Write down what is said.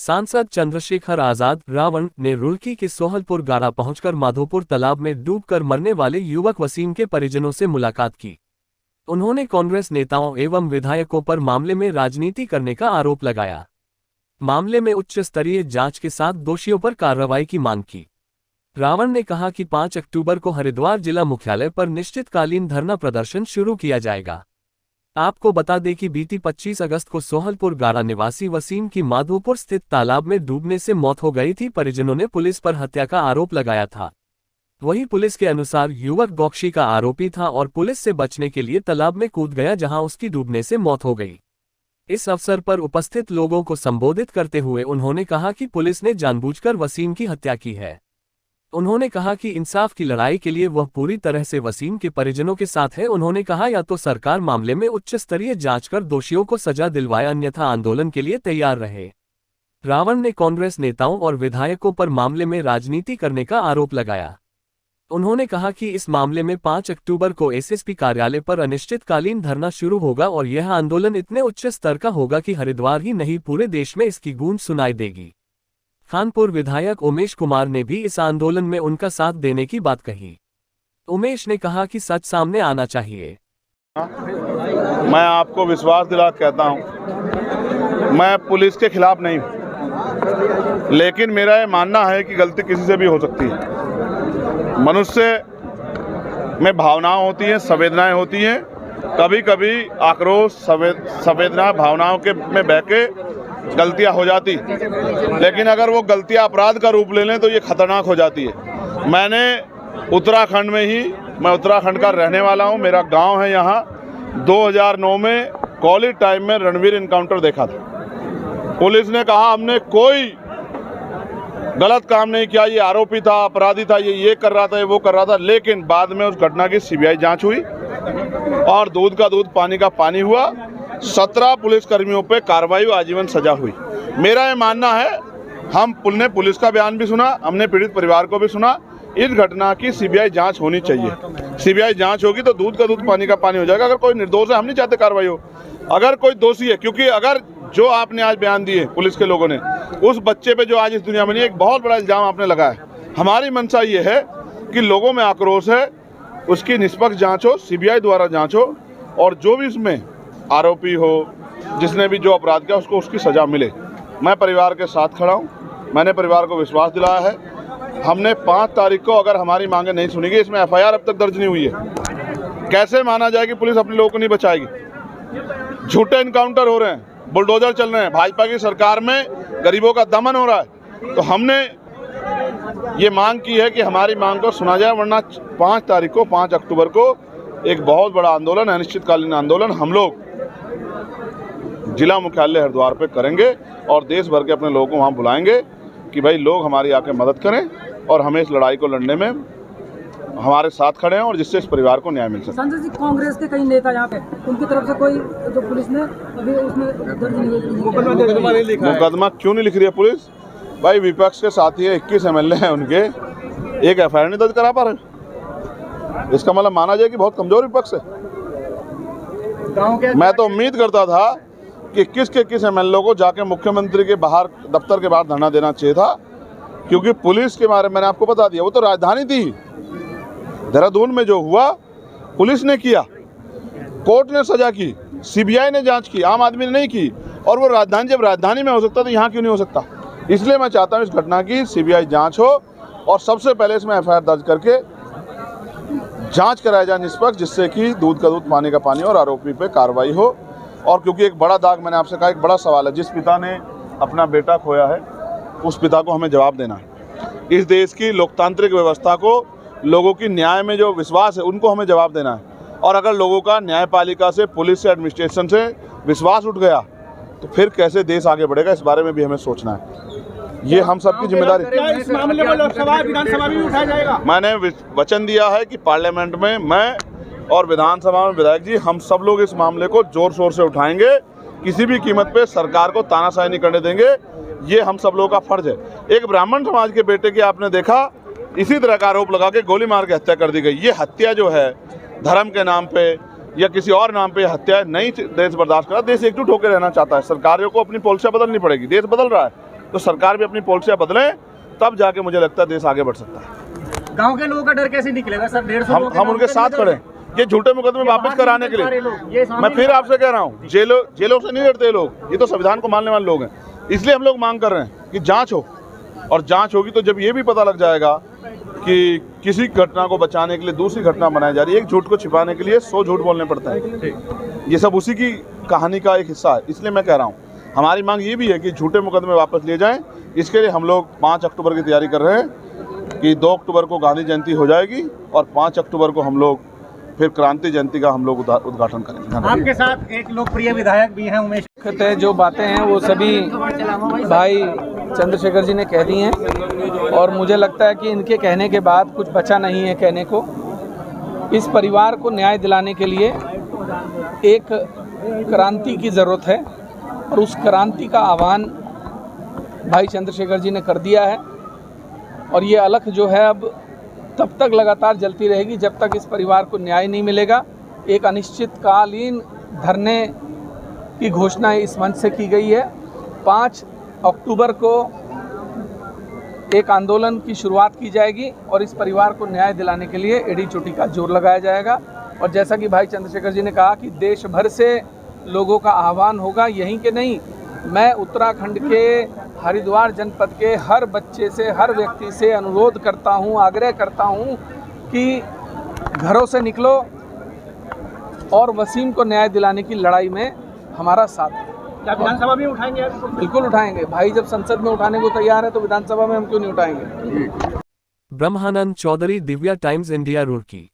सांसद चंद्रशेखर आजाद रावण ने रुड़की के सोहलपुर गारा पहुंचकर माधोपुर तालाब में डूबकर मरने वाले युवक वसीम के परिजनों से मुलाकात की। उन्होंने कांग्रेस नेताओं एवं विधायकों पर मामले में राजनीति करने का आरोप लगाया। मामले में उच्च स्तरीय जांच के साथ दोषियों पर कार्रवाई की मांग की। रावण ने कहा कि 5 अक्टूबर को हरिद्वार जिला मुख्यालय पर निश्चितकालीन धरना प्रदर्शन शुरू किया जाएगा। आपको बता दें कि बीती 25 अगस्त को सोहलपुर गारा निवासी वसीम की माधोपुर स्थित तालाब में डूबने से मौत हो गई थी। परिजनों ने पुलिस पर हत्या का आरोप लगाया था। वहीं पुलिस के अनुसार युवक गौक्षी का आरोपी था और पुलिस से बचने के लिए तालाब में कूद गया, जहां उसकी डूबने से मौत हो गई। इस अवसर पर उपस्थित लोगों को संबोधित करते हुए उन्होंने कहा कि पुलिस ने जानबूझकर वसीम की हत्या की है। उन्होंने कहा कि इंसाफ की लड़ाई के लिए वह पूरी तरह से वसीम के परिजनों के साथ है। उन्होंने कहा या तो सरकार मामले में उच्च स्तरीय जांच कर दोषियों को सजा दिलवाए, अन्यथा आंदोलन के लिए तैयार रहे। रावण ने कांग्रेस नेताओं और विधायकों पर मामले में राजनीति करने का आरोप लगाया। उन्होंने कहा कि इस मामले में 5 अक्टूबर को एसएसपी कार्यालय पर अनिश्चितकालीन धरना शुरू होगा और यह आंदोलन इतने उच्च स्तर का होगा कि हरिद्वार ही नहीं पूरे देश में इसकी गूंज सुनाई देगी। खानपुर विधायक उमेश कुमार ने भी इस आंदोलन में उनका साथ देने की बात कही। उमेश ने कहा कि सच सामने आना चाहिए। मैं आपको विश्वास दिला कहता हूं, मैं पुलिस के खिलाफ नहीं हूं, लेकिन मेरा ये मानना है कि गलती किसी से भी हो सकती है। मनुष्य में भावनाएं होती हैं, संवेदनाएं होती हैं। कभी कभी आक्रोश संवेदना भावनाओं के में बह के गलतियां हो जाती, लेकिन अगर वो गलतियां अपराध का रूप ले लें तो ये खतरनाक हो जाती है। मैंने उत्तराखंड में ही, मैं उत्तराखंड का रहने वाला हूं, मेरा गांव है यहाँ। 2009 में कॉलेज टाइम में रणवीर इनकाउंटर देखा था। पुलिस ने कहा हमने कोई गलत काम नहीं किया, ये आरोपी था, अपराधी था, ये कर रहा था, ये वो कर रहा था। लेकिन बाद में उस घटना की सीबीआई जांच हुई और दूध का दूध पानी का पानी हुआ। 17 पुलिसकर्मियों पे कार्रवाई और आजीवन सजा हुई। मेरा ये मानना है, हमने पुलिस का बयान भी सुना, हमने पीड़ित परिवार को भी सुना। इस घटना की सीबीआई जांच होनी चाहिए। सीबीआई जांच होगी तो दूध का दूध पानी का पानी हो जाएगा। अगर कोई निर्दोष है, हम नहीं चाहते कार्रवाई हो। अगर कोई दोषी है, क्योंकि अगर जो आपने आज बयान दिए पुलिस के लोगों ने, उस बच्चे पे जो आज इस दुनिया में नहीं, एक बहुत बड़ा इल्जाम आपने लगाया। हमारी मंशा ये है कि लोगों में आक्रोश है, उसकी निष्पक्ष जांच हो, सीबीआई द्वारा जांच हो और जो भी इसमें आरोपी हो, जिसने भी जो अपराध किया, उसको उसकी सजा मिले। मैं परिवार के साथ खड़ा हूँ। मैंने परिवार को विश्वास दिलाया है। हमने 5 तारीख को अगर हमारी मांगे नहीं सुनेगी, इसमें एफआईआर अब तक दर्ज नहीं हुई है। कैसे माना जाए कि पुलिस अपने लोगों को नहीं बचाएगी? झूठे इनकाउंटर हो रहे हैं, बुलडोजर चल रहे हैं, भाजपा की सरकार में गरीबों का दमन हो रहा है। तो हमने ये मांग की है कि हमारी मांग को सुना जाए, वरना 5 तारीख को 5 अक्टूबर को एक बहुत बड़ा आंदोलन, अनिश्चितकालीन आंदोलन हम लोग जिला मुख्यालय हरिद्वार पे करेंगे और देश भर के अपने लोगों को वहाँ बुलाएंगे कि भाई लोग हमारी आके मदद करें और हमें इस लड़ाई को लड़ने में हमारे साथ खड़े हैं और जिससे इस परिवार को न्याय मिल सके। संजय जी, कांग्रेस के कई नेता यहाँ पे, उनकी तरफ से कोई जो पुलिस ने अभी उसमें दर्ज नहीं, मुकदमा क्यों नहीं लिख रही है पुलिस? भाई विपक्ष के साथी है, 21 MLA हैं उनके, एक एफआईआर नहीं दर्ज करा पा रहे। इसका मतलब माना जाए कि बहुत कमजोर विपक्ष है। मैं तो उम्मीद करता था कि 21 MLA को जाके मुख्यमंत्री के बाहर, दफ्तर के बाहर धरना देना चाहिए था, क्योंकि पुलिस के बारे में मैंने आपको बता दिया, वो तो राजधानी थी। देहरादून में जो हुआ पुलिस ने किया, कोर्ट ने सजा की, सीबीआई ने जांच की, आम आदमी ने नहीं की। और वो राजधानी, जब राजधानी में हो सकता तो यहाँ क्यों नहीं हो सकता? इसलिए मैं चाहता हूँ इस घटना की सीबीआई जांच हो और सबसे पहले इसमें एफआईआर दर्ज करके जांच कराया जाए निष्पक्ष, जिससे कि दूध का दूध पानी का पानी और आरोपी पे कार्रवाई हो। और क्योंकि एक बड़ा दाग, मैंने आपसे कहा, एक बड़ा सवाल है। जिस पिता ने अपना बेटा खोया है, उस पिता को हमें जवाब देना है। इस देश की लोकतांत्रिक व्यवस्था को, लोगों की न्याय में जो विश्वास है, उनको हमें जवाब देना है। और अगर लोगों का न्यायपालिका से, पुलिस से, एडमिनिस्ट्रेशन से विश्वास उठ गया तो फिर कैसे देश आगे बढ़ेगा, इस बारे में भी हमें सोचना है। ये हम सबकी जिम्मेदारी। इस मामले में लोकसभा, विधानसभा भी उठाया जाएगा। मैंने वचन दिया है कि पार्लियामेंट में मैं और विधानसभा में विधायक जी, हम सब लोग इस मामले को जोर शोर से उठाएंगे। किसी भी कीमत पे सरकार को तानाशाही नहीं करने देंगे। ये हम सब लोगों का फर्ज है। एक ब्राह्मण समाज के बेटे की आपने देखा, इसी तरह का आरोप लगा के गोली मार के हत्या कर दी गई। ये हत्या जो है धर्म के नाम पे या किसी और नाम पे हत्या नहीं देश बर्दाश्त करा। देश एकजुट होकर रहना चाहता है। सरकारों को अपनी पॉलिसियां बदलनी पड़ेगी। देश बदल रहा है, तो सरकार भी अपनी पॉलिसियाँ बदले, तब जाके मुझे लगता है देश आगे बढ़ सकता है। गांव के लोगों का डर कैसे निकलेगा सर? 150 हम उनके साथ खड़े हैं ये झूठे मुकदमे वापस कराने के लिए। मैं फिर आपसे कह रहा हूँ, जेलों से नहीं डरते लोग, ये तो संविधान को मानने वाले लोग हैं। इसलिए हम लोग मांग कर रहे हैं कि जांच हो, और जांच होगी तो जब ये भी पता लग जाएगा कि किसी घटना को बचाने के लिए दूसरी घटना बनाई जा रही है, एक झूठ को छिपाने के लिए 100 झूठ बोलने पड़ता है। ये सब उसी की कहानी का एक हिस्सा है। इसलिए मैं कह रहा हूँ, हमारी मांग ये भी है कि झूठे मुकदमे वापस लिए जाएं। इसके लिए हम लोग 5 अक्टूबर की तैयारी कर रहे हैं कि 2 अक्टूबर को गांधी जयंती हो जाएगी और 5 अक्टूबर को हम लोग फिर क्रांति जयंती का हम लोग उद्घाटन करेंगे। आपके साथ एक लोकप्रिय विधायक भी हैं, उमेश। जो बातें हैं वो सभी भाई चंद्रशेखर जी ने कह दी हैं, और मुझे लगता है कि इनके कहने के बाद कुछ बचा नहीं है कहने को। इस परिवार को न्याय दिलाने के लिए एक क्रांति की ज़रूरत है, और उस क्रांति का आह्वान भाई चंद्रशेखर जी ने कर दिया है। और ये अलख जो है अब तब तक लगातार जलती रहेगी जब तक इस परिवार को न्याय नहीं मिलेगा। एक अनिश्चितकालीन धरने की घोषणा इस मंच से की गई है। 5 अक्टूबर को एक आंदोलन की शुरुआत की जाएगी और इस परिवार को न्याय दिलाने के लिए एड़ी चोटी का जोर लगाया जाएगा। और जैसा कि भाई चंद्रशेखर जी ने कहा कि देश भर से लोगों का आह्वान होगा, यहीं के नहीं, मैं उत्तराखंड के हरिद्वार जनपद के हर बच्चे से, हर व्यक्ति से अनुरोध करता हूं, आग्रह करता हूं कि घरों से निकलो और वसीम को न्याय दिलाने की लड़ाई में हमारा साथ है। क्या विधानसभा में उठाएंगे? बिल्कुल उठाएंगे भाई, जब संसद में उठाने को तैयार है तो विधानसभा में हम क्यों नहीं उठाएंगे। ब्रह्मानंद चौधरी, दिव्या टाइम्स इंडिया, रुड़की।